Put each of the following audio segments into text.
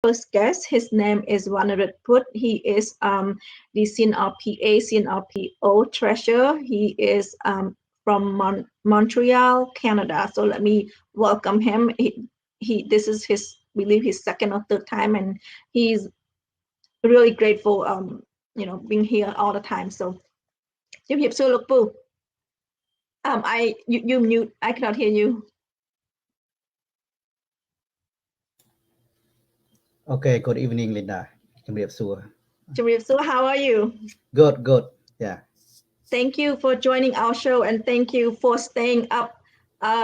first guest. His name is Vanarat Put. He is the CNRPO treasurer. He is from Montreal, Canada. So let me welcome him. This is his, I believe, his second or third time, and he's really grateful, being here all the time. So, you mute. I cannot hear you. Okay, good evening, Linda. So, how are you? Good. Yeah. Thank you for joining our show, and thank you for staying up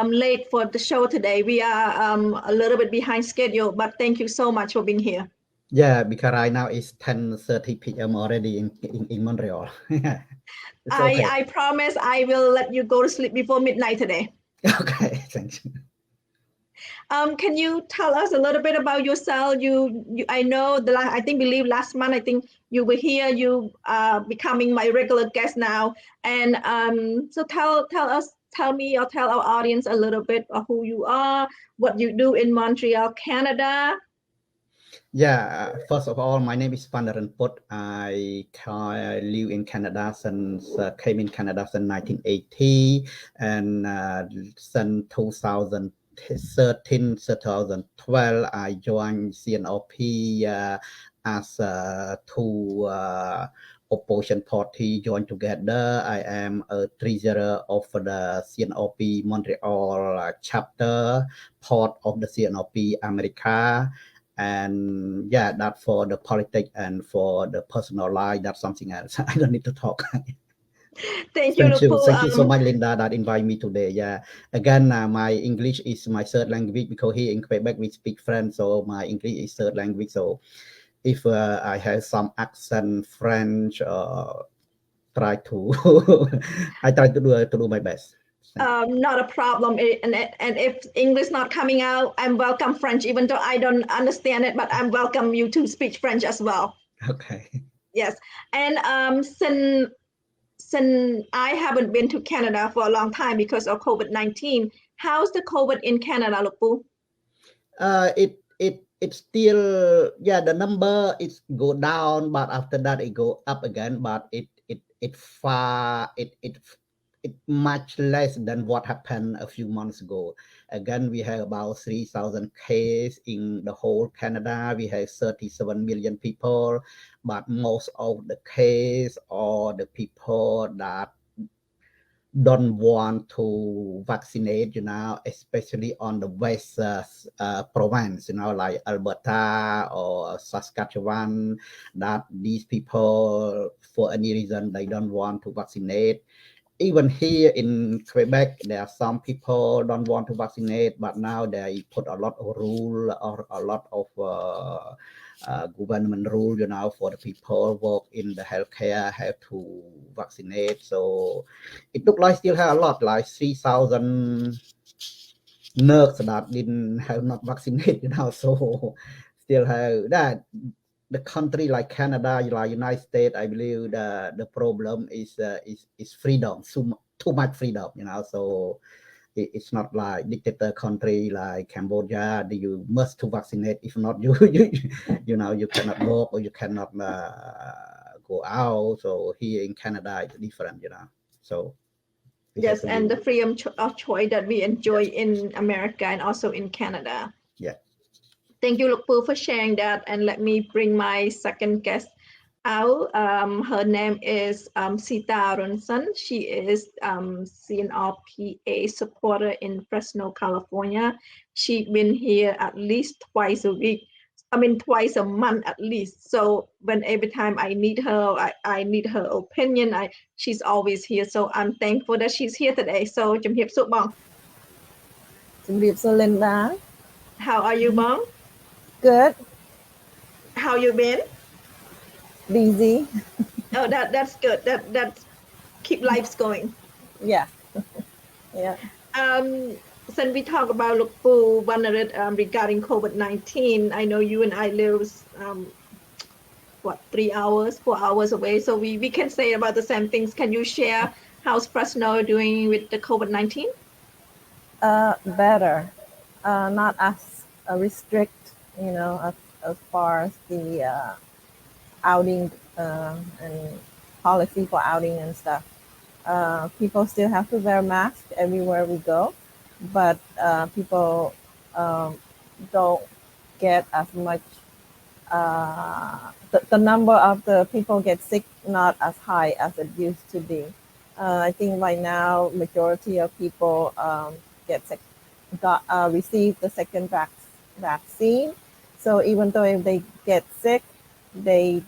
late for the show today. We are a little bit behind schedule, but thank you so much for being here. Yeah, because right now it's 10:30 p.m. already in Montreal. It's okay. I promise I will let you go to sleep before midnight today. Okay, thanks. Can you tell us a little bit about yourself? I know believe last month, I think you were here. You are becoming my regular guest now, and so tell me or tell our audience a little bit of who you are, what you do in Montreal, Canada. Yeah, first of all, my name is Vanarat Put. I live in Canada since came in Canada since 1980, and since 2013, 2012, I joined CNRP as two opposition party joined together. I am a treasurer of the CNRP Montreal chapter, part of the CNRP America. And yeah, that for the politics and for the personal life, that's something else. I don't need to talk. Thank you so much, Linda, that invite me today. Yeah, again, my English is my third language because here in Quebec we speak French, so my English is third language. So if I have some accent French, try to I try to do my best. Not a problem. And if English not coming out, I'm welcome French, even though I don't understand it, but I'm welcome you to speak French as well. Okay. Yes. And since I haven't been to Canada for a long time because of COVID-19, how's the COVID in Canada, Lukpu? It still, yeah, the number is go down, but after that it go up again, but it much less than what happened a few months ago. Again, we have about 3,000 cases in the whole Canada. We have 37 million people, but most of the case are the people that don't want to vaccinate, especially on the west province, like Alberta or Saskatchewan, that these people, for any reason, they don't want to vaccinate. Even here in Quebec, there are some people don't want to vaccinate, but now they put a lot of rule or a lot of government rule, for the people work in the healthcare have to vaccinate. So it looked like still have a lot, like 3,000 nurses that didn't have not vaccinated, so still have that. The country like Canada, like United States, I believe the problem is freedom, too much freedom, so it's not like dictator country like Cambodia. You must to vaccinate. If not, you you cannot work or you cannot go out. So here in Canada, it's different, So yes, and the freedom of choice that we enjoy in America and also in Canada. Yeah. Thank you, Lukpu, for sharing that. And let me bring my second guest out. Her name is Sita Ronson. She is CNRPA supporter in Fresno, California. She's been here at least twice a week. Twice a month at least. So every time I need her, I need her opinion. She's always here. So I'm thankful that she's here today. So, Jim Hiệp Suk Bong. Linda. How are you, Bong? Good. How you been? Busy. Oh, that's good. That's keep lives going. Yeah. Yeah. Since we talk about Lukpu Vanarat regarding COVID-19, I know you and I live 3 hours, 4 hours away, so we can say about the same things. Can you share how's Fresno doing with the COVID-19? Better. Not as restrict, as far as the outing and policy for outing and stuff. People still have to wear masks everywhere we go, but people don't get as much. The number of the people get sick not as high as it used to be. I think right now majority of people receive the second vaccine. So even though if they get sick, they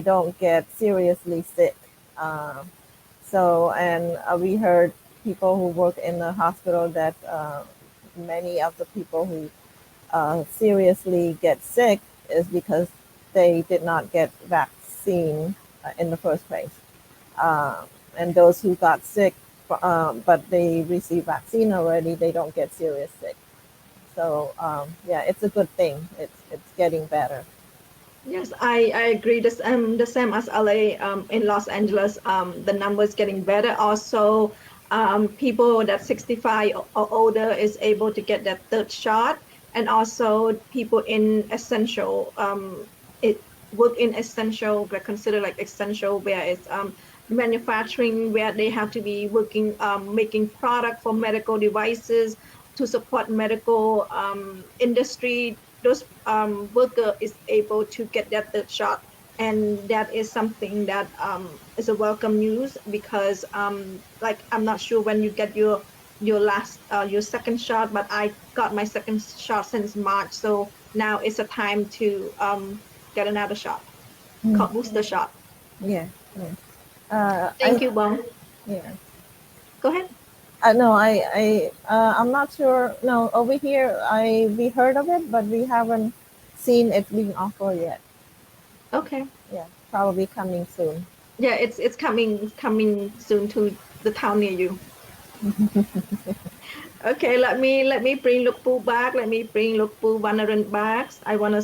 don't get seriously sick. We heard people who work in the hospital that many of the people who seriously get sick is because they did not get vaccine in the first place. And those who got sick, but they received vaccine already, they don't get serious sick. So yeah, it's a good thing. It's getting better. Yes, I agree. The same as LA, in Los Angeles, the numbers getting better. Also, people that 65 or older is able to get that third shot, and also people in essential, work in essential, they're considered like essential, where it's manufacturing, where they have to be working, making product for medical devices to support medical industry. Those worker is able to get that third shot, and that is something that is a welcome news, because like, I'm not sure when you get your second shot, but I got my second shot since March, so now it's a time to get another shot, called booster shot. Yeah. Thank you, Bong. Yeah. Go ahead. No, I'm not sure. No, over here, we heard of it, but we haven't seen it being offered yet. Okay. Yeah, probably coming soon. Yeah, it's coming soon to the town near you. Okay, let me bring Lukpu back. Let me bring Lukpu Vanaran back. I want to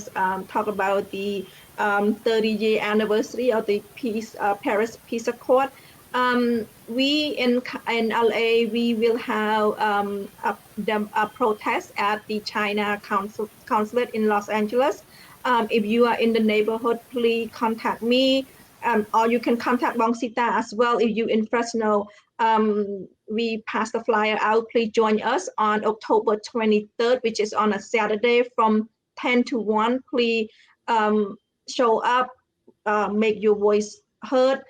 talk about the 30-year anniversary of the Paris Peace Accord. We in LA, we will have a protest at the China consulate in Los Angeles. If you are in the neighborhood, please contact me, or you can contact Bongsita as well if you in Fresno. We pass the flyer out. Please join us on October 23rd, which is on a Saturday from 10 to 1. Please show up, make your voice heard.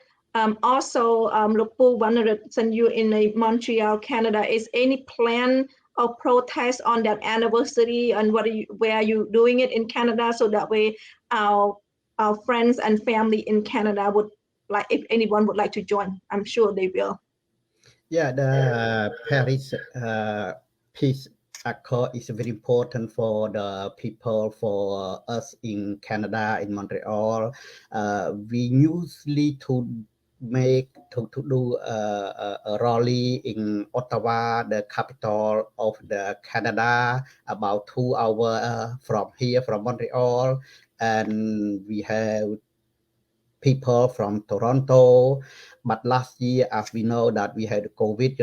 Also, Lukpu wanted to send you in Montreal, Canada. Is any plan of protest on that anniversary, and where are you doing it in Canada, so that way our friends and family in Canada would like, if anyone would like to join, I'm sure they will. Yeah, the Paris Peace Accord is very important for the people, for us in Canada, in Montreal. We usually to do a rally in Ottawa, the capital of the Canada, about 2 hours from here, from Montreal, and we have people from Toronto. But last year, as we know that we had COVID,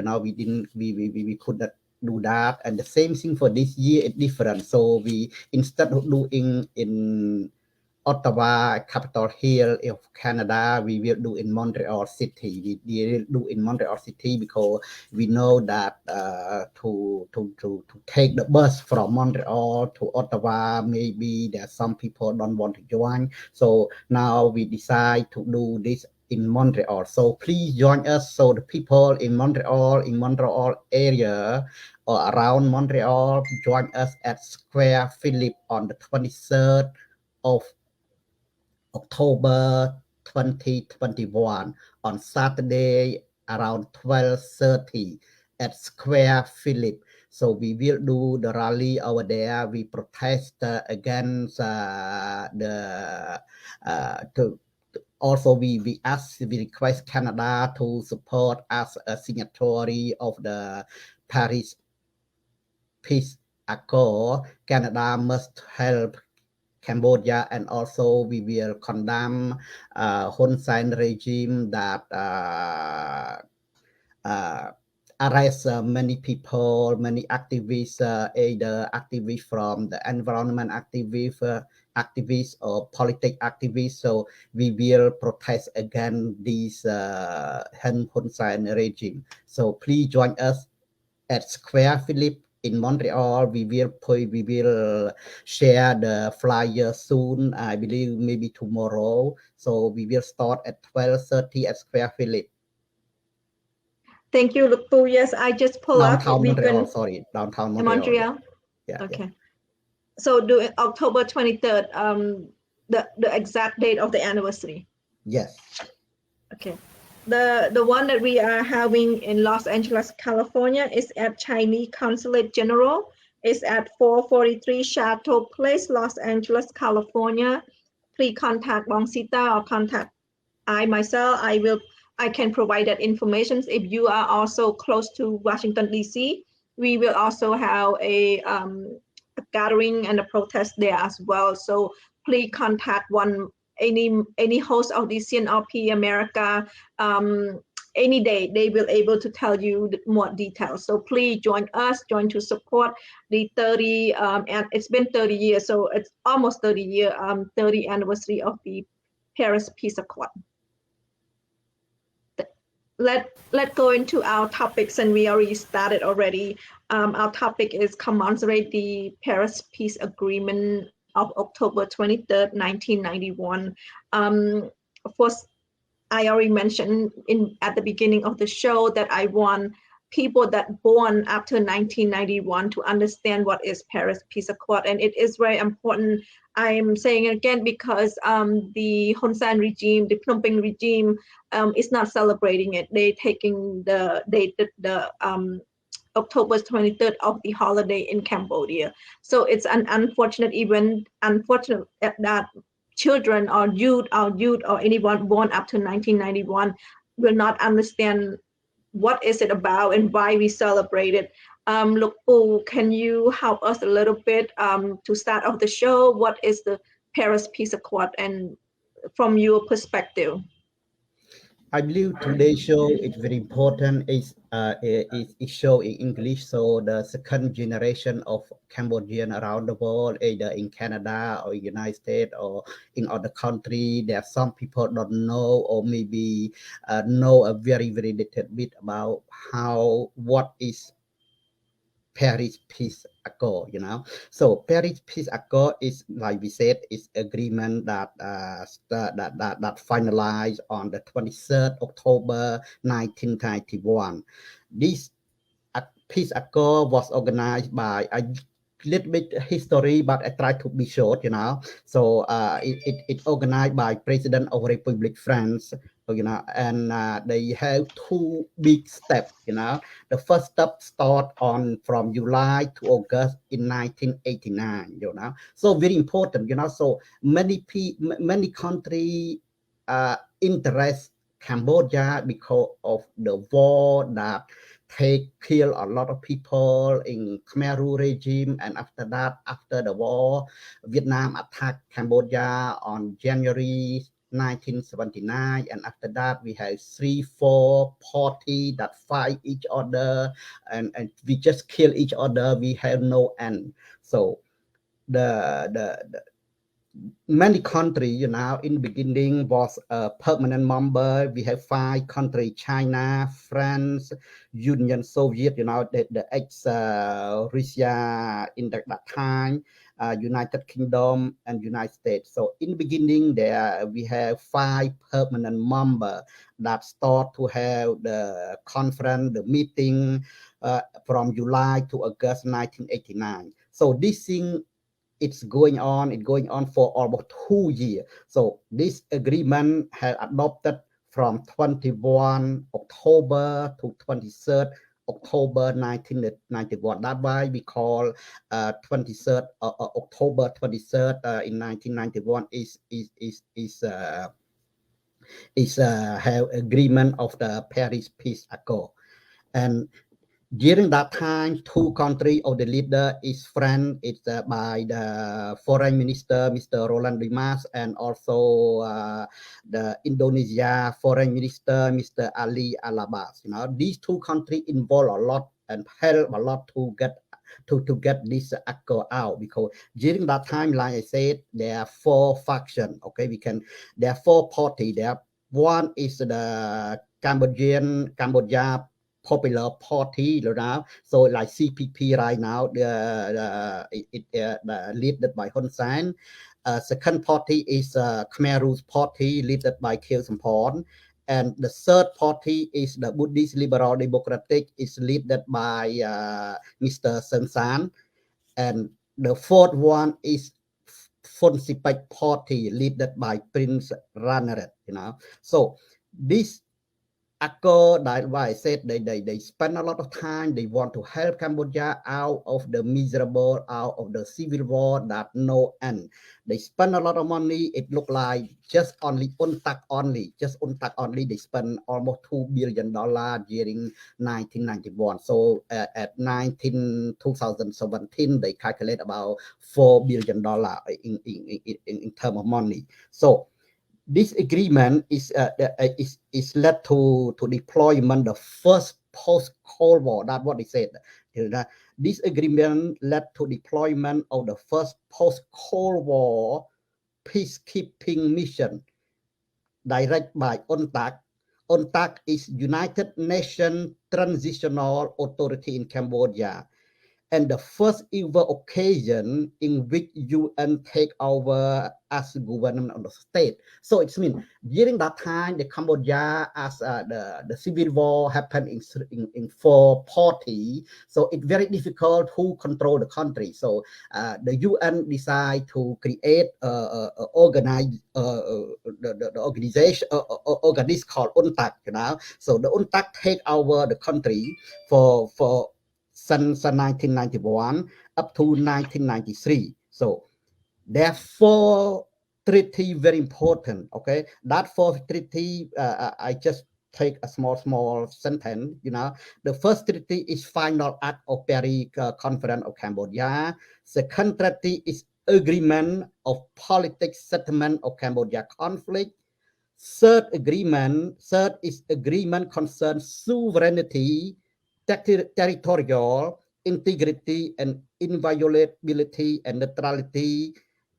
we could not do that. And the same thing for this year, it's different. So we, instead of doing in Ottawa, Capitol Hill of Canada, we will do in Montreal City. We will do in Montreal City because we know that to take the bus from Montreal to Ottawa, maybe there are some people don't want to join. So now we decide to do this in Montreal. So please join us. So the people in Montreal area or around Montreal, join us at Square Philip on the 23rd of October 2021 on Saturday around 12:30 at Square Philip. So we will do the rally over there. We protest against also we request Canada to support as a signatory of the Paris Peace Accord. Canada must help Cambodia, and also we will condemn Hun Sen regime that arrest many people, many activists, either activists from the environment activists or politics activists. So we will protest against this Hun Sen regime. So please join us at Square Philip in Montreal. We will share the flyer soon. I believe maybe tomorrow. So we will start at 12:30 at Square Philip. Thank you, Lukpu. Yes, I just pull up. Downtown Montreal, sorry, downtown Montreal. Montreal. Yeah. Okay. Yeah. So do October 23rd, the exact date of the anniversary. Yes. Okay. The one that we are having in Los Angeles, California is at Chinese Consulate General. It's at 443 Chateau Place, Los Angeles, California. Please contact Bong Sita or contact myself. I can provide that information. If you are also close to Washington, D.C., we will also have a gathering and a protest there as well. So please contact any host of the CNRP America any day. They will able to tell you more details. So please join us, join to support the 30 and it's been 30 years, so it's almost 30 anniversary of the Paris Peace Accord. Let's go into our topics, and we already started already. Our topic is commemorate the Paris Peace Agreement of October 23rd, 1991. Of course, I already mentioned at the beginning of the show that I want people that born after 1991 to understand what is Paris Peace Accord, and it is very important. I'm saying it again because the Hun Sen regime, the Phnom Penh regime, is not celebrating it. They taking the October 23rd of the holiday in Cambodia. So it's an unfortunate event. Unfortunate that children or youth or anyone born after 1991 will not understand what is it about and why we celebrate it. Lukpu, can you help us a little bit to start off the show? What is the Paris Peace Accord, and from your perspective? I believe today's show is very important. It's show in English, so the second generation of Cambodian around the world, either in Canada or United States or in other country, there are some people don't know or maybe know a very little bit about what is Paris Peace Accord, you know. So Paris Peace Accord is, like we said, is agreement that finalized on the 23rd October 1991. This Peace Accord was organized by a little bit history, but I try to be short, you know. So it organized by President of Republic France, you know, and they have two big steps, you know. The first step start from July to August in 1989, you know. So very important, you know. So many countries interest Cambodia because of the war that kill a lot of people in Khmer regime, and after that, after the war, Vietnam attacked Cambodia on January 1979, and after that we have 3-4 parties that fight each other, and we just kill each other. We have no end. So the many countries, you know, in the beginning was a permanent member. We have 5 countries: China, France, Union Soviet, you know, the ex-Russia in that time, United Kingdom, and United States. So in the beginning there, we have 5 permanent members that start to have the conference, the meeting from July to August 1989. So this thing, it's going on for almost 2 years. So this agreement has adopted from 21 October to 23rd October 1991. That's why we call 23rd October 23rd in 1991 is have agreement of the Paris Peace Accord. And During that time, two countries of the leader is friend. It's by the foreign minister, Mr. Roland Dimas, and also the Indonesia foreign minister, Mr. Ali Alabas. You know, these two countries involve a lot and help a lot to get this accord out, because during that time, like I said, there are four factions. Okay, there are four parties. One is the Cambodia Popular Party now, so like CPP right now, led by Hun Sen. Second party is Khmer Party, led by Khieu Samphan. And the third party is the Buddhist Liberal Democratic, is led by Mr. Sen San. And the fourth one is Fonsipak Party, led by Prince Raneret. You know, so this accord, that's why I said they spend a lot of time. They want to help Cambodia out of the miserable, out of the civil war that no end. They spend a lot of money. It looked like just only UNTAC only. They spend almost $2 billion during 1991. So at 2017, they calculate about $4 billion in terms of money. So this agreement is led to deployment the first post-Cold War. That's what they said. This agreement led to deployment of the first post-Cold War peacekeeping mission directed by UNTAC. UNTAC is United Nations Transitional Authority in Cambodia, and the first ever occasion in which UN take over as government of the state. So it means during that time, the Cambodia, as the civil war happened in four parties, so it's very difficult to control the country. So the UN decide to create organize the organization organism called UNTAC. You know, so the UNTAC take over the country for since 1991 up to 1993. So therefore, treaty very important. Okay, that fourth treaty, I just take a small sentence. You know, the first treaty is final act of Paris Conference of Cambodia. Second treaty is agreement of politics settlement of Cambodia conflict. Third is agreement concerns sovereignty, territorial integrity and inviolability and neutrality,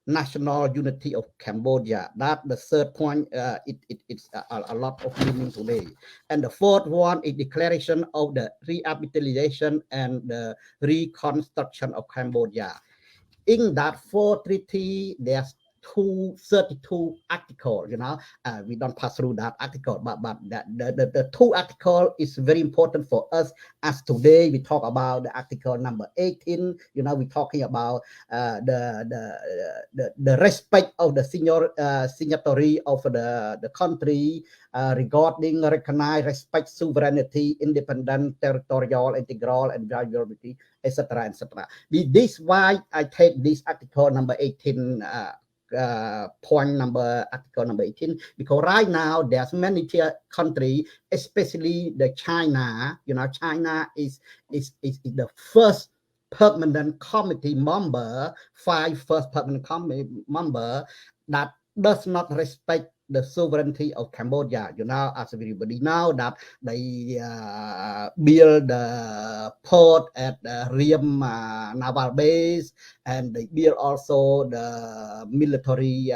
national unity of Cambodia. That's the third point. It's a lot of meaning today. And the fourth one is declaration of the rehabilitation and the reconstruction of Cambodia. In that fourth treaty, there's 32 articles. You know, we don't pass through that article, but the two article is very important for us. As today we talk about the article number 18. You know, we're talking about the respect of the signatory of the country regarding recognize, respect, sovereignty, independent, territorial, integral, and viability, etc., etc. This why I take this article number 18. Article number 18, because right now there's many countries, especially the China. You know, China is the first permanent committee member, first permanent committee member that does not respect the sovereignty of Cambodia. You know, as everybody know that they build the port at Riem naval base, and they build also the military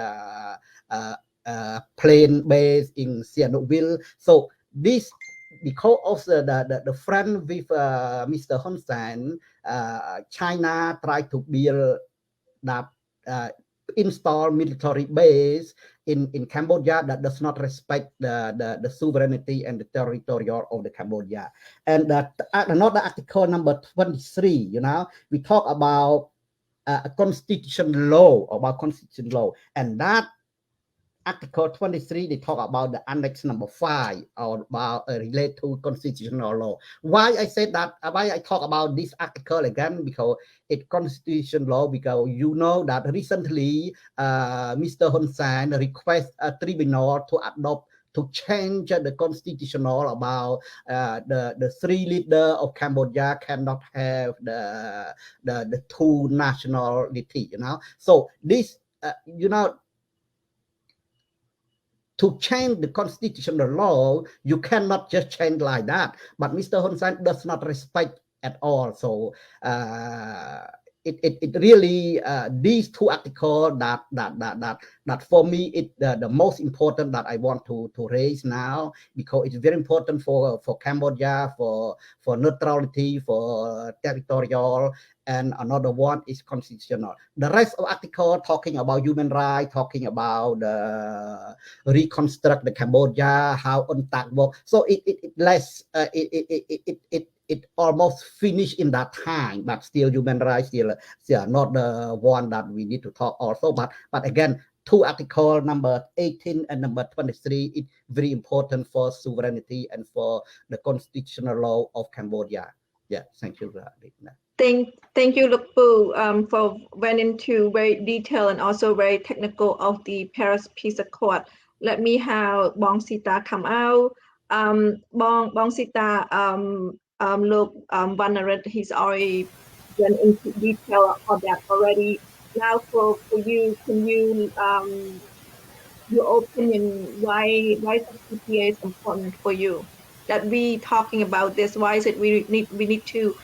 plane base in CNRP. So this, because of the friend with Mr. Hun Sen, China tried to build that install military base in Cambodia that does not respect the sovereignty and the territorial of the Cambodia. And another article number 23, you know, we talk about constitution law, and that Article 23, they talk about the Annex number 5, or about relate to constitutional law. Why I said that? Why I talk about this article again? Because it's constitution law. Because you know that recently, Mr. Hun Sen request a tribunal to adopt to change the constitutional about the three leader of Cambodia cannot have the two nationality, you know. So this, you know, to change the constitutional law, you cannot just change like that. But Mr. Hun Sen does not respect at all. So it really these two articles that for me it the most important that I want to raise now, because it's very important for Cambodia, for neutrality, for territorial, and another one is constitutional. The rest of article talking about human rights, talking about reconstruct the Cambodia, how UNTAC work. So it less it almost finished in that time, but still human rights still not the one that we need to talk also. But again, two article number 18 and number 23 is very important for sovereignty and for the constitutional law of Cambodia. Yeah, thank you. Thank you, Lukpu, for went into very detailed and also very technical of the Paris Peace Accord. Let me have Bong Sita come out. Bong Sita, look, Vanarat, he's already went into detail of that already. Now for you, can you your opinion why PPA is important for you? That we talking about this, why is it we need to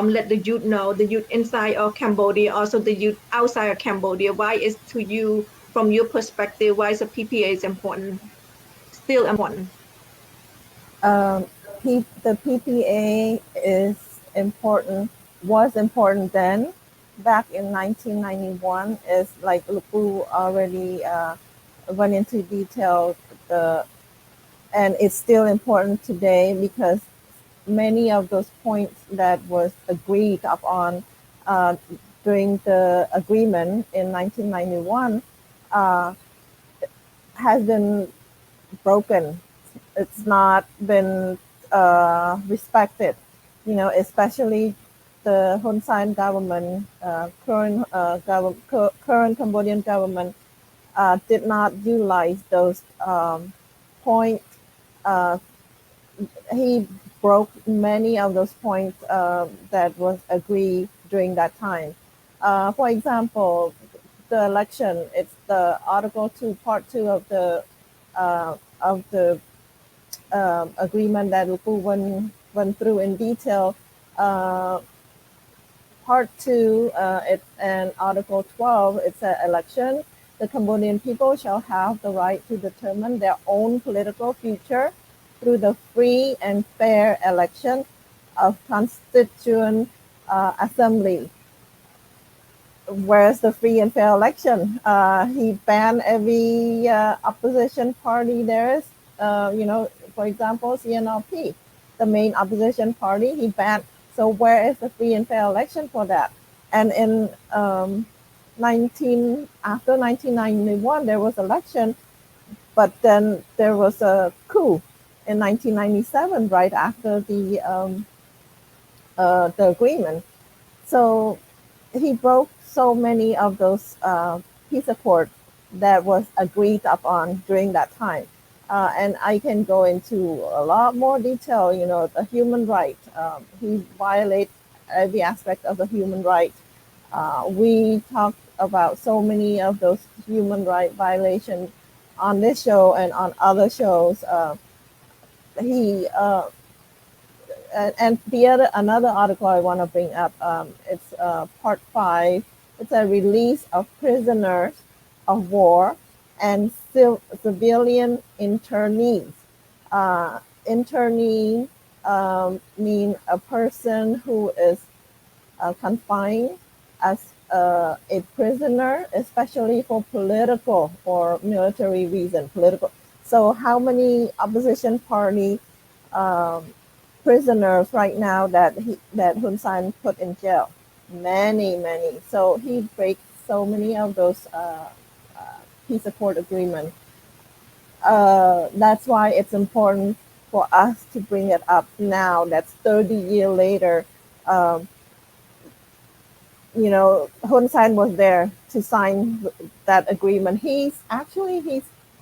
let the youth know, the youth inside of Cambodia, also the youth outside of Cambodia, why is to you, from your perspective, why is the PPA is important, still important? The PPA is important, was important then. Back in 1991, is like Lukpu already went into detail, and it's still important today because many of those points that was agreed upon during the agreement in 1991 has been broken. It's not been respected, you know, especially the Hun Sen government, current Cambodian government did not utilize those points. He broke many of those points that was agreed during that time. For example, the election, it's the Article 2, Part 2 of the agreement that Lukpu went through in detail. Part 2, it's an Article 12, it's an election. The Cambodian people shall have the right to determine their own political future through the free and fair election of constituent assembly. Where's the free and fair election? He banned every opposition party there is. You know, for example, CNRP, the main opposition party, he banned. So where is the free and fair election for that? And in after 1991, there was election, but then there was a coup in 1997, right after the agreement. So he broke so many of those peace accords that was agreed upon during that time. And I can go into a lot more detail, you know, the human right. He violated every aspect of the human right. We talked about so many of those human right violations on this show and on other shows. And another article I want to bring up, it's Part 5. It's a release of prisoners of war and civilian internees. Internee mean a person who is confined as a prisoner, especially for political or military reason. So how many opposition party prisoners right now that Hun Sen put in jail? Many. So he breaks so many of those peace accord agreements. That's why it's important for us to bring it up now. That's 30 years later. You know, Hun Sen was there to sign that agreement. He's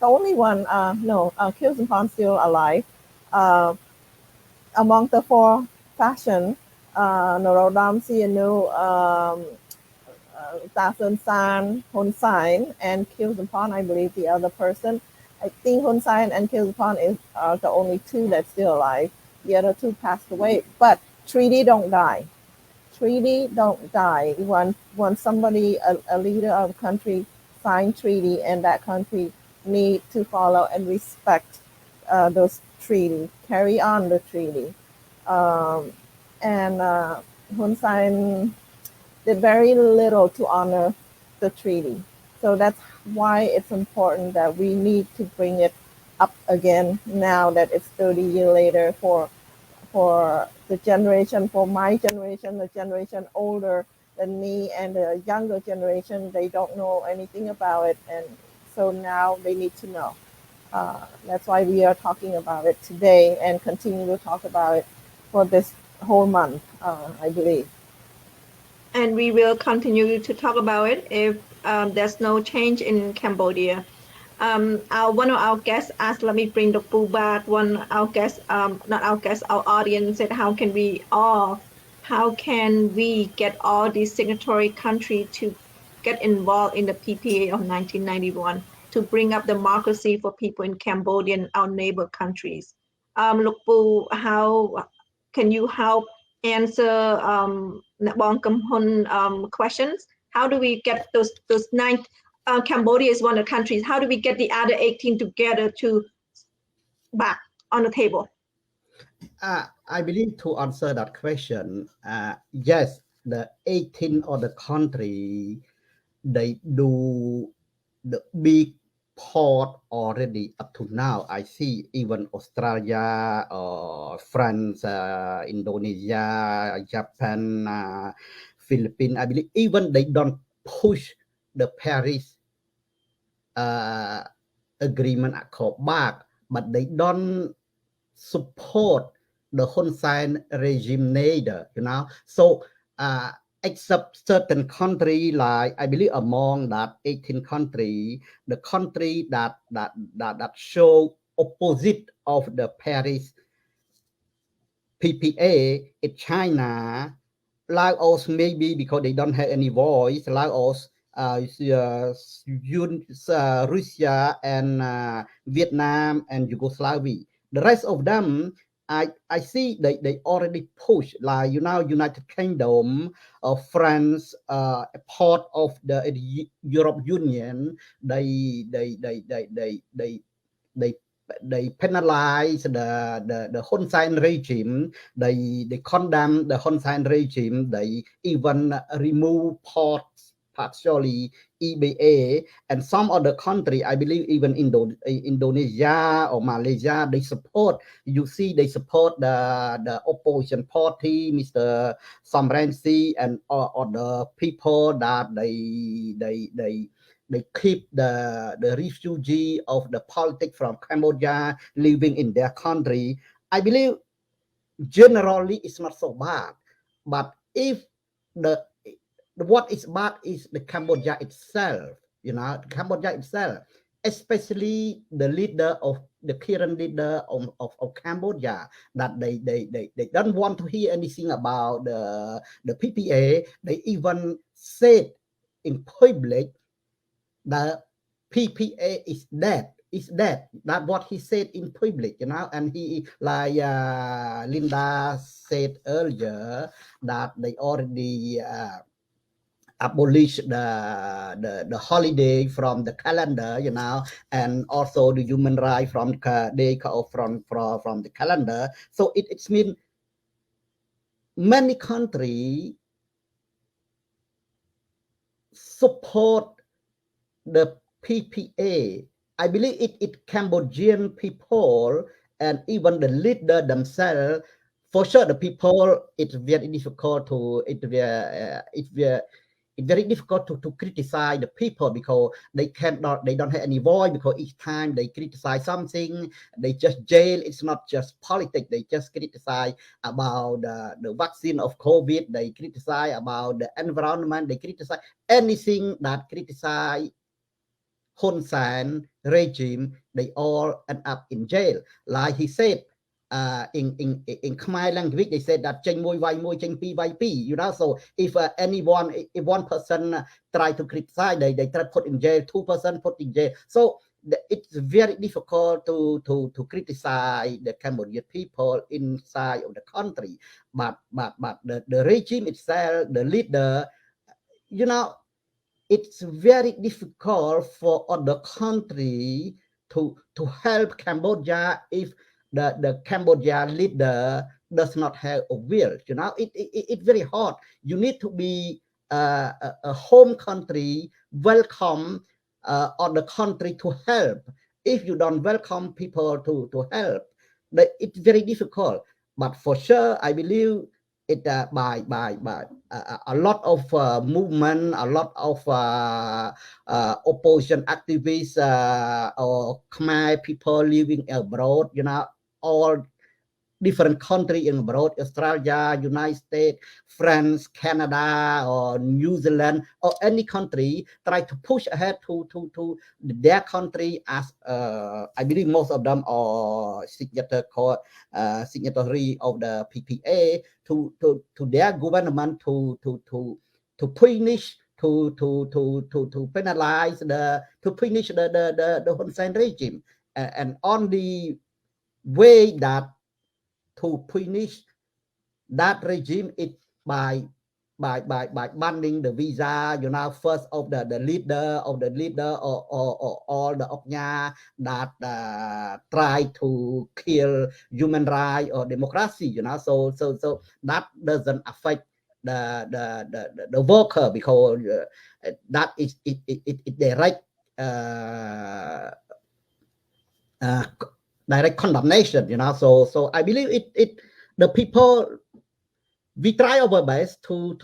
The only one, no, Kilsonpon still alive. Among the four faction, Norodam, Sianu, Dasun San, Hun Sain, and Kilsonpon, I believe the other person. I think Hun Sain and Kilsonpon are the only two that's still alive. The other two passed away. But treaty don't die. Treaty don't die. When somebody, a leader of a country, sign treaty, and that country need to follow and respect those treaties, carry on the treaty. And Hun Sen did very little to honor the treaty. So that's why it's important that we need to bring it up again now that it's 30 years later for the generation, for my generation, the generation older than me, and the younger generation, they don't know anything about it. And so now they need to know. That's why we are talking about it today and continue to talk about it for this whole month, I believe. And we will continue to talk about it if there's no change in Cambodia. One of our guests asked, let me bring the pool back. Our guest, not our guest, our audience said, how can we get all these signatory countries to get involved in the PPA of 1991 to bring up democracy for people in Cambodia and our neighbor countries? Lukpu, how can you help answer Bong Kam Hun questions? How do we get those 9? Cambodia is one of the countries. How do we get the other 18 together to back on the table? I believe to answer that question, yes, the 18 of the country, they do the big part already up to now. I see even Australia, France, Indonesia, Japan, Philippines. I believe even they don't push the Paris agreement accord back, but they don't support the Hun Sen regime neither, So except certain country, like I believe among that 18 country, the country that show opposite of the Paris PPA is China, Laos maybe because they don't have any voice, Laos, Russia and Vietnam and Yugoslavia. The rest of them, I see they already push, like United Kingdom, France, a part of the Europe Union. They penalize the Hun Sen regime. They condemn the Hun Sen regime. They even remove partially EBA, and some other country, I believe even Indonesia or Malaysia, they support. You see, they support the opposition party, Mr. Sam Rainsy, and the people that they keep the refugee of the politics from Cambodia living in their country. I believe generally it's not so bad, but if what is bad is the Cambodia itself, Cambodia itself, especially the current leader of Cambodia, that they don't want to hear anything about the PPA. They even said in public the PPA is dead. That's what he said in public, and he, like Linda said earlier, that they already abolished the holiday from the calendar, and also the human right from the calendar. So it's mean many countries support the PPA. I believe it Cambodian people and even the leader themselves. For sure, the people, it's very difficult it's very difficult to criticize the people because they don't have any voice, because each time they criticize something, they just jail. It's not just politics. They just criticize about the vaccine of COVID. They criticize about the environment. They criticize anything that criticize Hun Sen regime, they all end up in jail. Like he said, in Khmer language, they said that cheng moi vai moi cheng pi vai pi. You know, so if if one person try to criticize, they try to put in jail, 2% put in jail. So it's very difficult to criticize the Cambodian people inside of the country. But the regime itself, the leader, you know, it's very difficult for other country to help Cambodia if the Cambodia leader does not have a will. You know, it's very hard. You need to be a home country, welcome other country to help. If you don't welcome people to help, it's very difficult. But for sure, I believe it by a lot of movement, a lot of opposition activists or Khmer people living abroad, you know, all different countries in abroad, Australia, United States, France, Canada, or New Zealand, or any country, try to push ahead to their country as I believe most of them are signatory of the PPA to their government to punish to penalize to punish the Hun Sen regime, and on the way that to punish that regime it by banning the visa, you know, first of the leader or all the Oknya that try to kill human rights or democracy, you know, so that doesn't affect the worker, because that is it direct direct condemnation, you know. So I believe it the people, we try our best to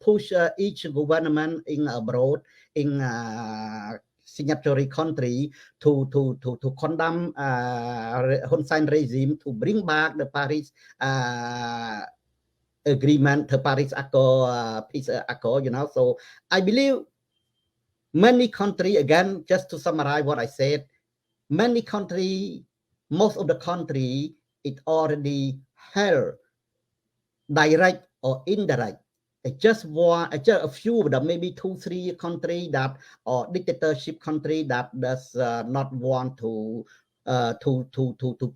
push each government in abroad, in signatory country to condemn Hun Sen regime, to bring back the Paris agreement, the Paris Accord, peace accord, you know. So I believe many countries, again, just to summarize what I said, many countries, most of the country, it already held direct or indirect. Just a few of them, maybe 2-3 countries that or dictatorship country that does not want to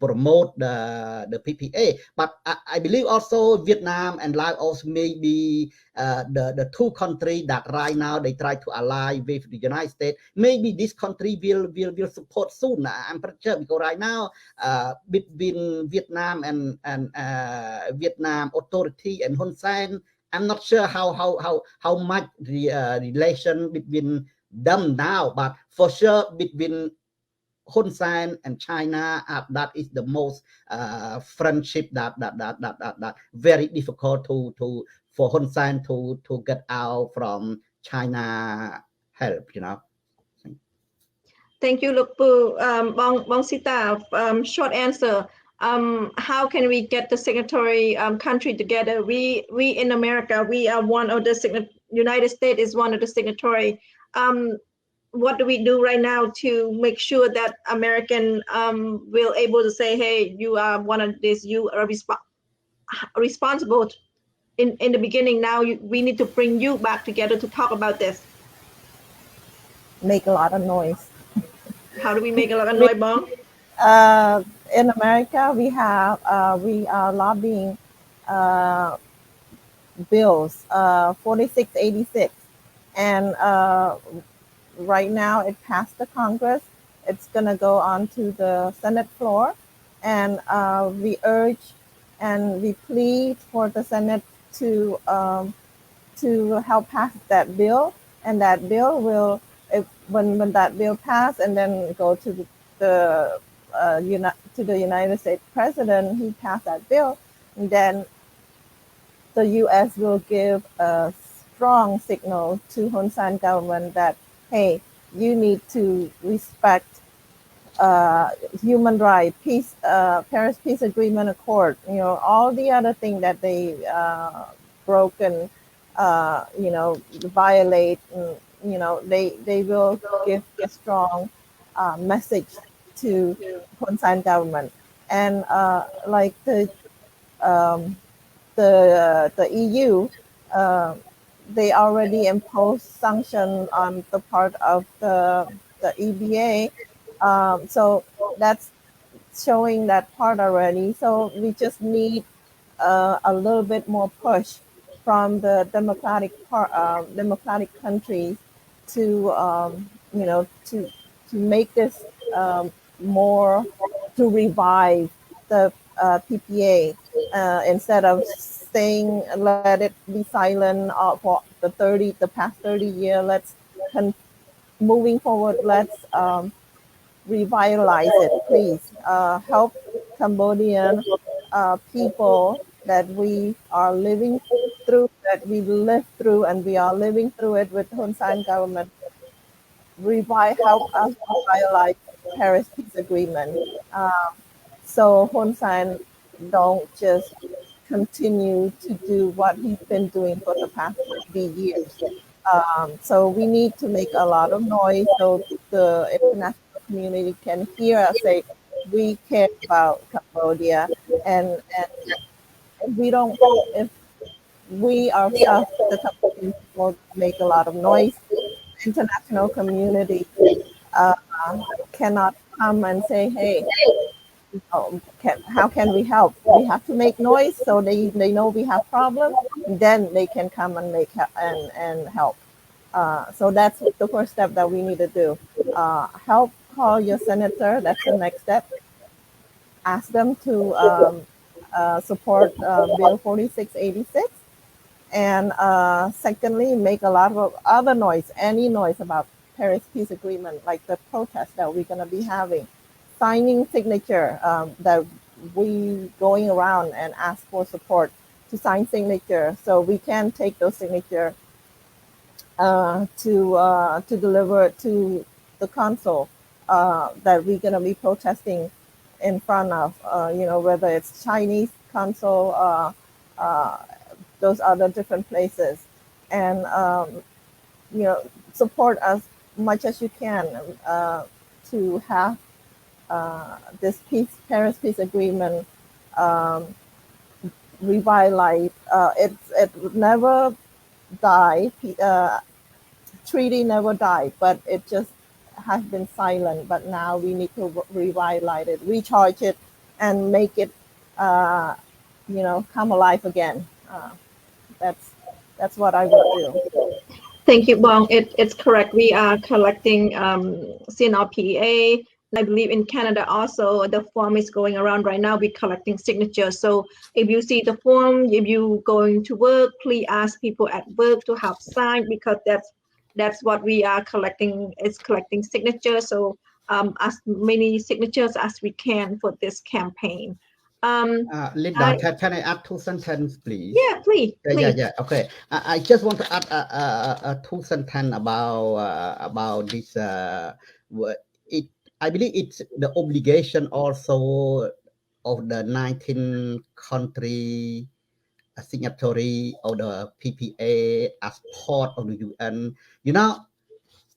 promote the PPA. But I believe also Vietnam and Laos may be the two countries that right now they try to ally with the United States. Maybe this country will support soon. I'm pretty sure, because right now between Vietnam and Vietnam authority and Hun Sen, I'm not sure how much the relation between them now, but for sure between Hun Sen and China, that is the most friendship that very difficult for Hun Sen to get out from China help, you know. Thank you, Lukpu. Bong Sita, short answer. How can we get the signatory country together? We in America, we are one of the United States is one of the signatory. What do we do right now to make sure that American will able to say, hey, you are one of this, you are responsible in the beginning. Now we need to bring you back together to talk about this. Make a lot of noise. How do we make a lot of noise, Bong? In America, we are lobbying bills 4686, and right now it passed the Congress. It's going to go on to the Senate floor, and we urge and we plead for the Senate to help pass that bill, and that bill will, when that bill pass and then go to the United States President, he passed that bill, and then the U.S. will give a strong signal to Hun Sen government that, hey, you need to respect human rights, peace, Paris Peace Agreement Accord, you know, all the other things that they broken, you know, violate, you know, they will give a strong message to Hun Sen government. And like the EU, they already imposed sanctions on the part of the EBA. So that's showing that part already. So we just need a little bit more push from the democratic countries to you know, to make this more, to revive the PPA instead of staying, let it be silent for the past 30 years. Let's moving forward. Let's revitalize it, please. Help Cambodian people that we are living through, that we lived through, and we are living through it with Hun Sen government. Help us revitalize Paris Peace Agreement. So Hun Sen don't just continue to do what he's been doing for the past 30 years. So we need to make a lot of noise so the international community can hear us say, we care about Cambodia, and if we don't, if we ourselves, the Cambodian people, make a lot of noise, international community cannot come and say, hey, how can we help? We have to make noise so they know we have problems, then they can come and and help. So that's the first step that we need to do. Help call your senator. That's the next step. Ask them to support Bill 4686. And secondly, make a lot of other noise, any noise about Paris Peace Agreement, like the protest that we're going to be having, signing signature that we going around and ask for support to sign signature, so we can take those signature to deliver to the council that we're going to be protesting in front of, you know, whether it's Chinese council, those other different places, and you know, support as much as you can to have this Paris Peace Agreement revitalized. It never died. Treaty never died, but it just has been silent. But now we need to revitalize it, recharge it, and make it, you know, come alive again. That's what I would do. Thank you, Bong. It's correct. We are collecting CNRPA. I believe in Canada also, the form is going around right now. We're collecting signatures. So if you see the form, if you going to work, please ask people at work to help sign, because that's what we are collecting, is collecting signatures. So as many signatures as we can for this campaign. Linda, can I add 2 sentences, please? Yeah, please. Yeah. Okay. I just want to add 2 sentences about this. I believe it's the obligation also of the 19 country signatory of the PPA as part of the UN. You know,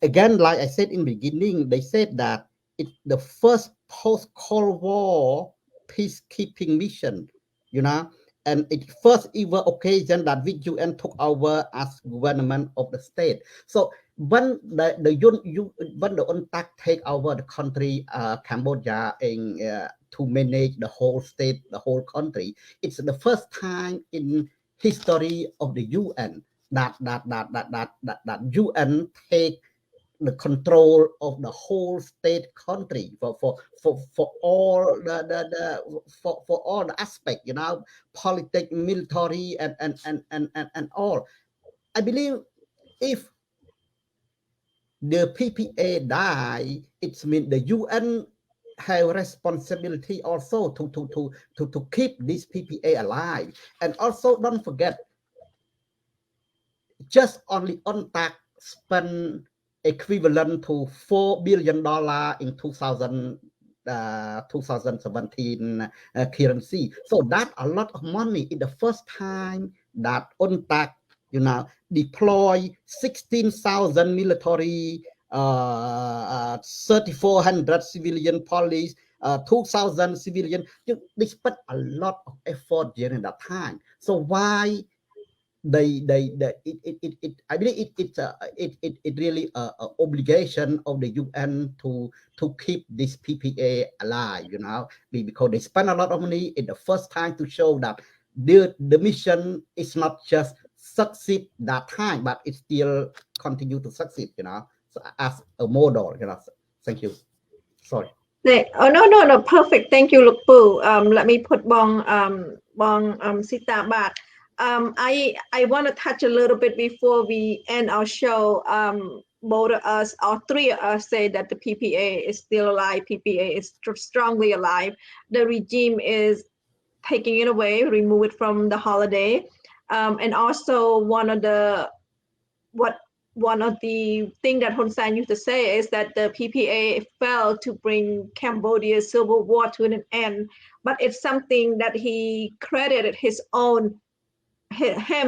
again, like I said in the beginning, they said that it's the first post-Cold War peacekeeping mission, you know, and it's first ever occasion that the UN took over as government of the state. So when the UNTAC take over the country, Cambodia, to manage the whole state, the whole country, it's the first time in history of the UN that UN take the control of the whole state country for all for all the aspect, you know, politics, military, and all. I believe if the PPA die, it means the UN have responsibility also to keep this PPA alive. And also don't forget, just only UNTAC spend equivalent to $4 billion in 2017 currency. So that's a lot of money. It's the first time that UNTAC, you know, deploy 16,000 military, 3,400 civilian police, 2,000 civilian. They spent a lot of effort during that time. So why I believe it really obligation of the UN to keep this PPA alive, you know, because they spend a lot of money in the first time to show that the mission is not just succeed that time, but it still continue to succeed, you know, so as a model, you know. Thank you. Sorry. Oh no, perfect. Thank you, Luk Pu. Let me put Bong Sita back. I want to touch a little bit before we end our show. Both of us, or three of us, say that the PPA is still alive. PPA is strongly alive. The regime is taking it away, remove it from the holiday, and also one of the thing that Hun Sen used to say is that the PPA failed to bring Cambodia's civil war to an end, but it's something that he credited him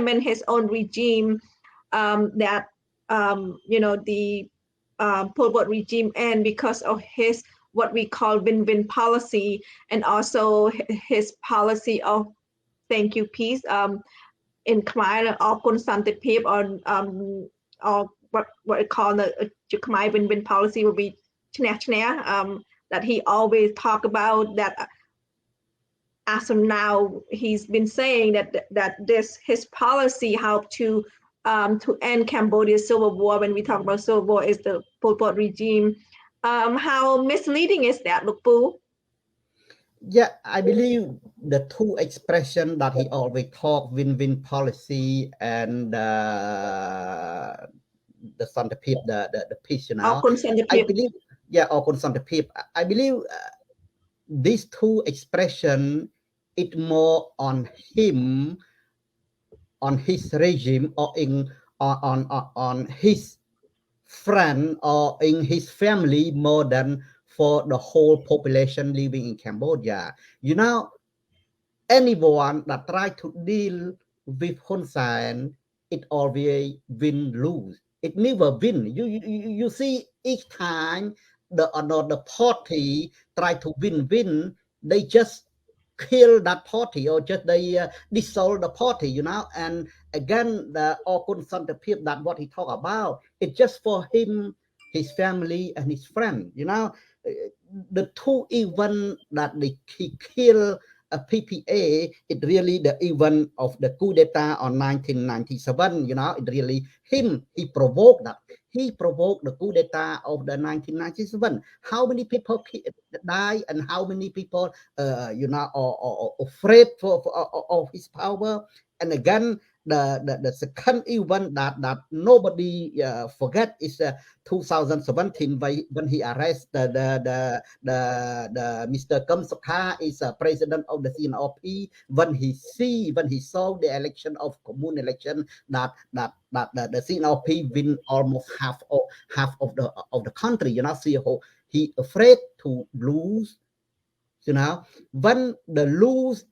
and his own regime, that you know, the Pol Pot regime end because of his what we call win-win policy, and also his policy of thank you peace, in Khmer, or consultative, or what we call the Khmer win-win policy will be that he always talk about. That as of now, he's been saying that his policy helped to end Cambodia's civil war. When we talk about civil war, is the Pol Pot regime. How misleading is that, Luk Pu? Yeah, I believe the two expressions that he always talk, win-win policy and the consultative, the peace, you know. I believe, yeah, or consultative. I believe these two expressions, it more on him, on his regime, or on his friend or in his family, more than for the whole population living in Cambodia. You know, anyone that try to deal with Hun Sen, it always win-lose. It never win. You see, each time the another party try to win, they just kill that party, or just they dissolve the party, you know. And again, the consultative, that what he talk about, it's just for him, his family, and his friend, you know. The two events that he kill a PPA, it really the event of the coup d'etat on 1997, you know. It really him, he provoked that. He provoked the coup d'etat of the 1997. How many people die, and how many people, you know, are afraid of his power. And again, the second event that nobody forget is 2017, when he arrested the Mr. Kem Sokha, is president of the CNRP. When he saw the election of commune election, that the CNRP win almost half of the country, you know. So he afraid to lose, you know. When the lose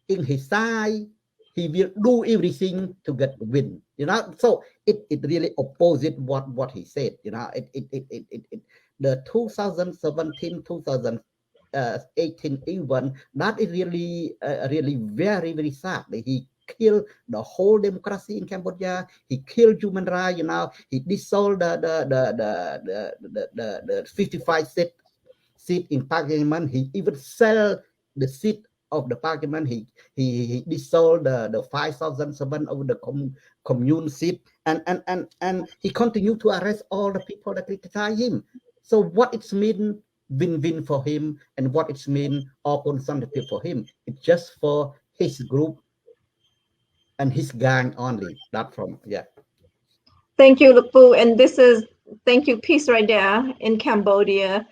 in his side, he will do everything to get win, you know. So it really opposite what he said, you know. The 2017 2018 event, that is really really very, very sad. He killed the whole democracy in Cambodia. He killed human rights, you know. He dissolved the 55 seat in parliament. He even sell the seat of the parliament. He dissolved the 5,007 of the commune seat, and he continued to arrest all the people that criticize him. So what it's mean win-win for him, and what it's mean all consultative for him, it's just for his group and his gang only. That from, yeah. Thank you, Luk Pu. And this is thank you peace right there in Cambodia.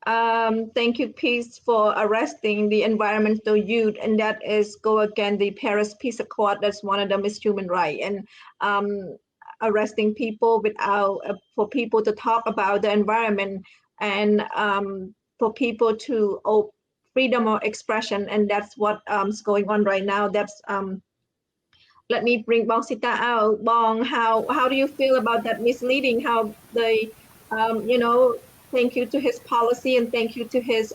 Thank you peace for arresting the environmental youth, and that is go against the Paris Peace Accord. That's one of them is human right, and arresting people without for people to talk about the environment, and for people to freedom of expression, and that's what is going on right now. That's let me bring Bong Sita out. Bong, how do you feel about that misleading? How they, you know, thank you to his policy and thank you to his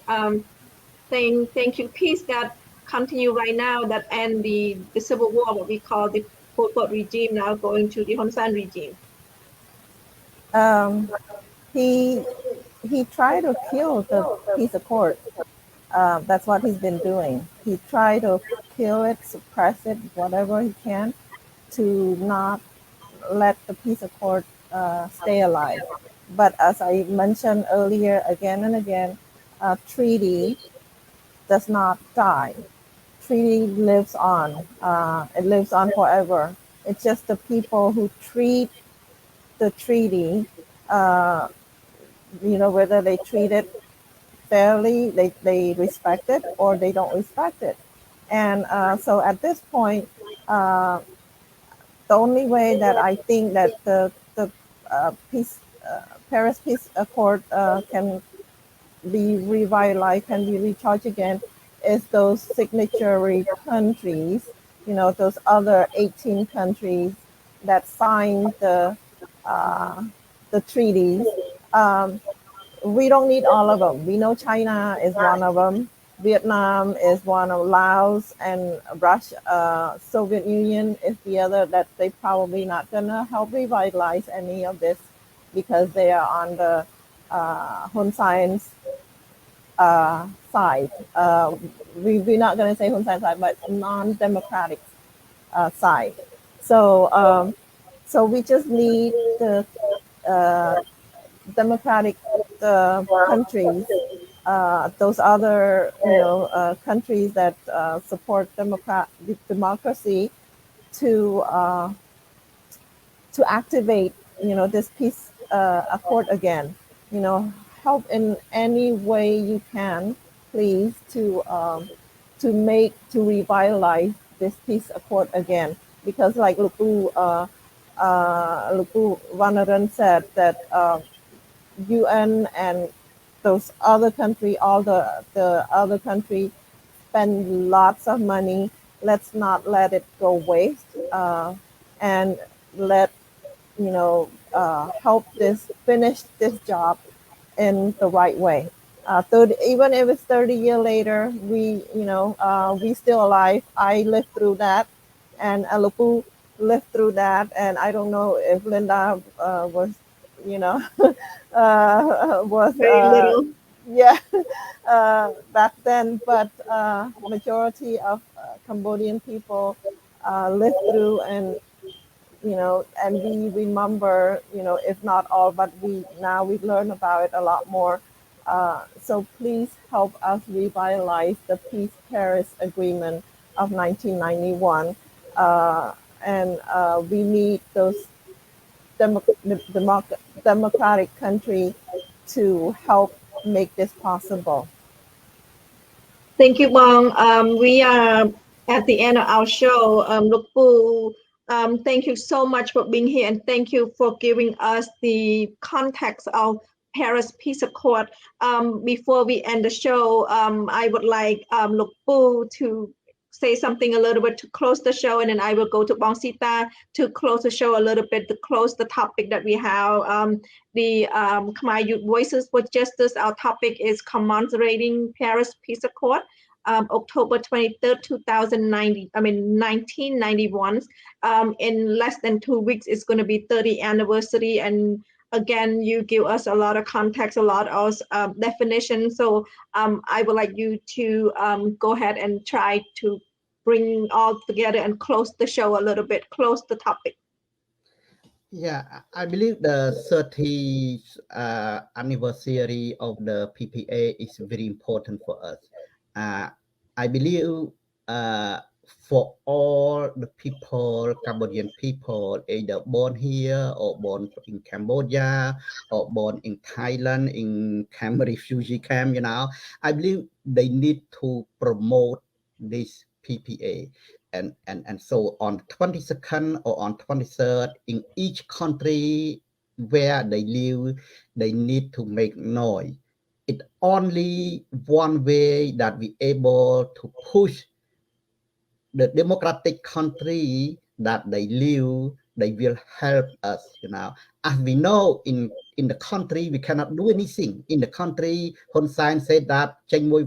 saying thank you peace that continue right now that end the civil war, what we call the Pol Pot regime now going to the Hun Sen regime. He tried to kill the peace accord. That's what he's been doing. He tried to kill it, suppress it, whatever he can, to not let the peace accord stay alive. But as I mentioned earlier, again and again, treaty does not die. Treaty lives on. It lives on forever. It's just the people who treat the treaty, whether they treat it fairly, they respect it, or they don't respect it. And so at this point, the only way that I think that the Paris Peace Accord can be revitalized, can be recharged again, is those signatory countries, those other 18 countries that signed the treaties. We don't need all of them. We know China is one of them. Vietnam is one of Laos, and Russia, Soviet Union is the other that they probably not gonna help revitalize any of this because they are on the Hun Sen's side. We're not gonna say Hun Sen side, but non-democratic side. So so we just need the democratic countries, those other countries that support democracy to activate this peace accord again. Help in any way you can, please, to revitalize this peace accord again. Because like Lupu Vanaran said that UN and those other countries, all the other countries spend lots of money. Let's not let it go waste, and let help finish this job in the right way. Even if it's 30 years later, we still alive. I lived through that, and Alupu lived through that, and I don't know if Linda was was Very little. Back then, but majority of Cambodian people lived through, and and we remember, if not all, but we learn about it a lot more. So please help us revitalize the Peace Paris Agreement of 1991, and we need those democratic country to help make this possible. Thank you, Bong. We are at the end of our show. Lukpu, thank you so much for being here, and thank you for giving us the context of Paris Peace Accord. Before we end the show, I would like Lukpu to say something a little bit to close the show, and then I will go to Bong Sita to close the show a little bit, to close the topic that we have. The Khmer Youth Voices for Justice, our topic is commemorating Paris Peace Accord, October 23rd, 1991. In less than 2 weeks, it's going to be 30th anniversary, and again, you give us a lot of context, a lot of definition. So I would like you to go ahead and try to bring all together and close the show a little bit, close the topic. Yeah, I believe the 30th anniversary of the PPA is very important for us. I believe for all the people, Cambodian people, either born here or born in Cambodia or born in Thailand, in Khmer refugee camp, I believe they need to promote this PPA. And so on 22nd or on 23rd, in each country where they live, they need to make noise. It's only one way that we able to push the democratic country that they live, they will help us, you know. As we know, in the country, we cannot do anything. In the country, Hun Sen said that you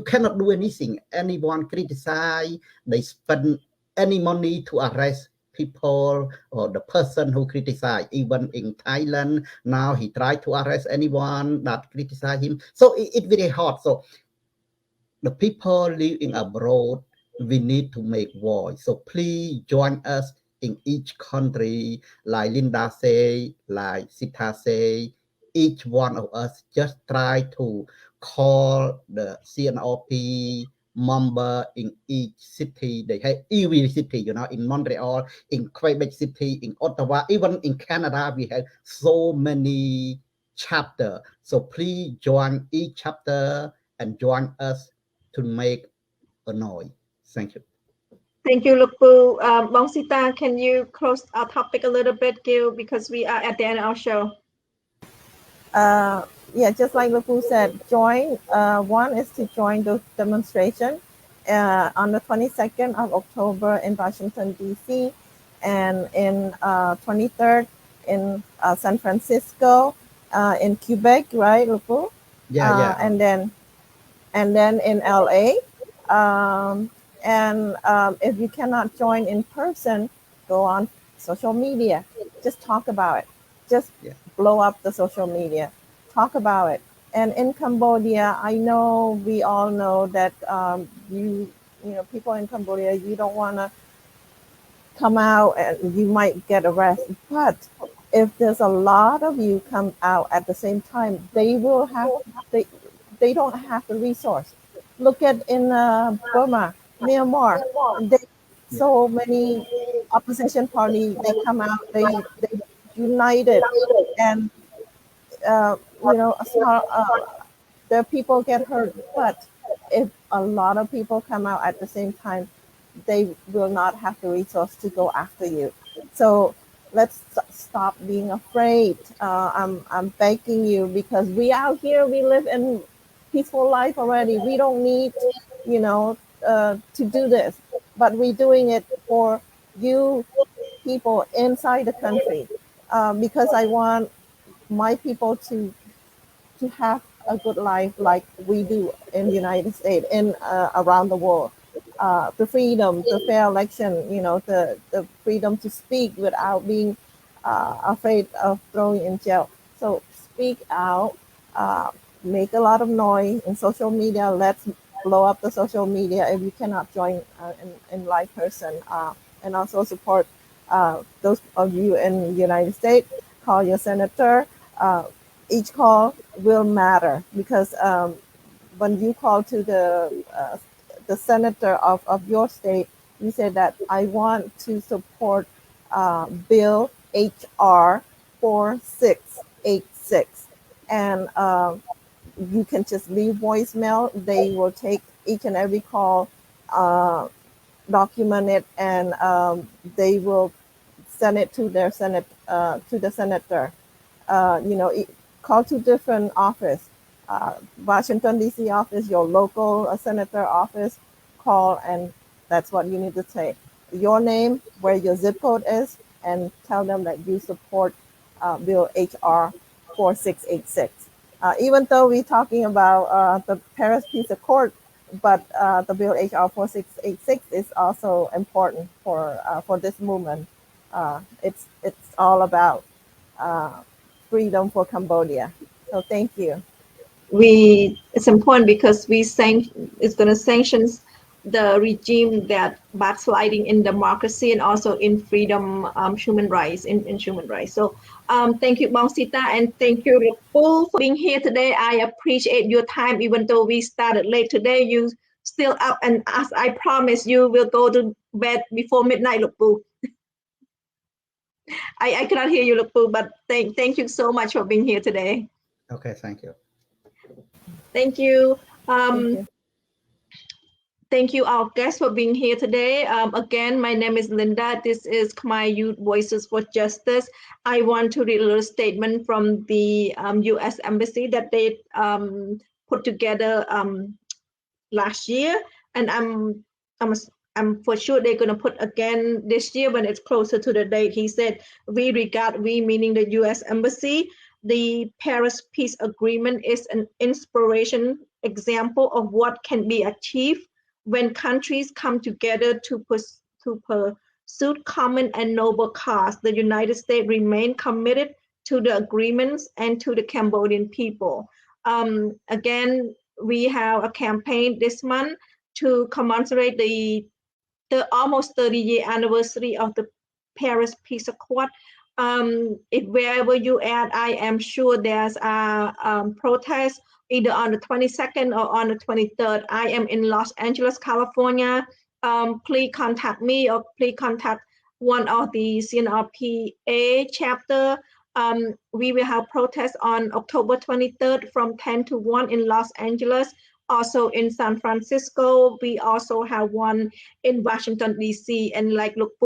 cannot do anything. Anyone criticize, they spend any money to arrest people or the person who criticize. Even in Thailand, now he tried to arrest anyone that criticize him. So it's very hard. So the people living abroad, we need to make voice. So please join us in each country, like Linda say, like Sita say. Each one of us just try to call the CNRP member in each city. They have every city, you know, in Montreal, in Quebec City, in Ottawa, even in Canada, we have so many chapters. So please join each chapter and join us to make a noise. Thank you. Thank you, Lukpu. Bong Sita, can you close our topic a little bit, Gil, because we are at the end of our show. Yeah, just like Lukpu said, join. One is to join the demonstration on the 22nd of October in Washington, D.C. and in 23rd in San Francisco, in Quebec, right, Lukpu? Yeah. And then in LA. If you cannot join in person, go on social media. Just talk about it. Just blow up the social media. Talk about it. And in Cambodia, I know we all know that you know people in Cambodia, you don't want to come out and you might get arrested. But if there's a lot of you come out at the same time, they will have they don't have the resource. Look at in Burma, Myanmar, so many opposition party, they come out, they united, and you know, the people get hurt. But if a lot of people come out at the same time, they will not have the resource to go after you. So let's stop being afraid. I'm begging you, because we out here, we live in peaceful life already. We don't need, you know, to do this, but we're doing it for you people inside the country, because I want my people to have a good life like we do in the United States and around the world. The freedom, the fair election, you know, the freedom to speak without being afraid of throwing in jail. So speak out, make a lot of noise in social media. Let's blow up the social media if you cannot join in live person, and also support those of you in the United States. Call your senator. Each call will matter, because when you call to the senator of your state, you say that I want to support Bill HR 4686, and you can just leave voicemail. They will take each and every call, document it, and they will send it to their to the senator. You know, call to different office, Washington D.C. office, your local senator office. Call, and that's what you need to say. Your name, where your zip code is, and tell them that you support Bill HR 4686. Even though we're talking about the Paris Peace Accord, but the Bill HR 4686 is also important for this movement. It's all about freedom for Cambodia. So thank you. It's important because it's going to sanction the regime that backsliding in democracy and also in freedom, human rights, in human rights. So thank you, Bong Sita, and thank you, Lukpu, for being here today. I appreciate your time, even though we started late today. You still up, and as I promised, you will go to bed before midnight, Lukpu. I cannot hear you, Lukpu, but thank you so much for being here today. Okay, thank you. Thank you. Thank you, our guests, for being here today. Again, my name is Linda. This is Khmer Youth Voices for Justice. I want to read a little statement from the U.S. Embassy that they put together last year, and I'm I'm for sure they're going to put again this year when it's closer to the date. He said, we meaning the U.S. Embassy, the Paris Peace Agreement is an inspiration example of what can be achieved when countries come together to pursue common and noble cause. The United States remain committed to the agreements and to the Cambodian people. Again, we have a campaign this month to commemorate the almost 30-year anniversary of the Paris Peace Accord. If wherever you at, I am sure there's a protest either on the 22nd or on the 23rd. I am in Los Angeles, California. Please contact me or please contact one of the CNRPA chapter. We will have protests on October 23rd from 10 to 1 in Los Angeles. Also in San Francisco, we also have one in Washington, D.C. and like look